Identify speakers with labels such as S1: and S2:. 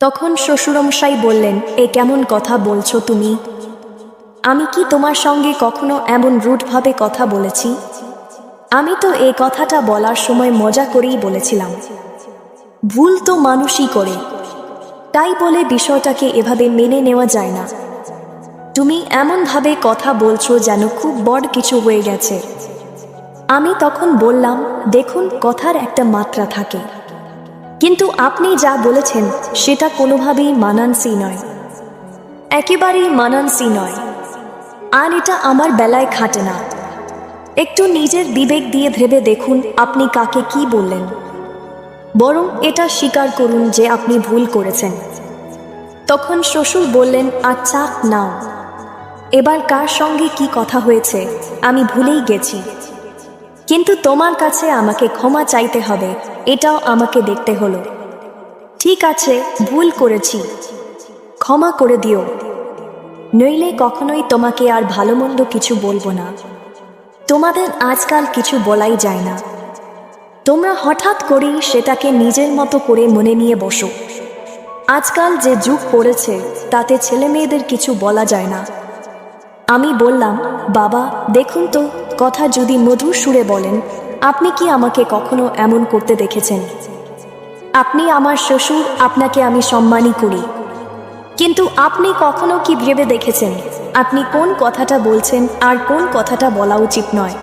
S1: তখন শ্বশুরমশাই বললেন, এ কেমন কথা বলছো তুমি? আমি কি তোমার সঙ্গে কখনো এমন রুডভাবে কথা বলেছি? আমি তো এই কথাটা বলার সময় মজা করেই বলেছিলাম। ভুল তো মানুষই করে, তাই বলে বিষয়টাকে এভাবে মেনে নেওয়া যায় না। তুমি এমনভাবে কথা বলছো যেন খুব বড় কিছু হয়ে গেছে। আমি তখন বললাম, দেখুন, কথার একটা মাত্রা থাকে, কিন্তু আপনি যা বলেছেন সেটা কোনোভাবেই মানানসই নয়, একেবারেই মানানসই নয়। আর এটা আমার বেলায় খাটে না। একটু নিজের বিবেক দিয়ে ভেবে দেখুন আপনি কাকে কি বললেন। বরং এটা স্বীকার করুন যে আপনি ভুল করেছেন। তখন শ্বশুর বললেন, আচ্ছা নাও, এবার কার সঙ্গে কি কথা হয়েছে আমি ভুলেই গেছি, কিন্তু তোমার কাছে আমাকে ক্ষমা চাইতে হবে, এটাও আমাকে দেখতে হলো। ঠিক আছে, ভুল করেছি, ক্ষমা করে দিও, নইলে কখনোই তোমাকে আর ভালো মন্দ কিছু বলবো না। তোমাদের আজকাল কিছু বলাই যায় না, তোমরা হঠাৎ করেই সেটাকে নিজের মতো করে মনে নিয়ে বসো। আজকাল যে যুগ পড়েছে তাতে ছেলে মেয়েদের কিছু বলা যায় না। আমি বললাম, বাবা দেখুন তো, কথা যদি মধুর সুরে বলেন, আপনি কি আমাকে কখনো এমন করতে দেখেছেন? আপনি আমার শ্বশুর, আপনাকে আমি সম্মানই করি, কিন্তু আপনি কখনো কি ভেবে দেখেছেন আপনি কোন কথাটা বলছেন আর কোন কথাটা বলা উচিত নয়?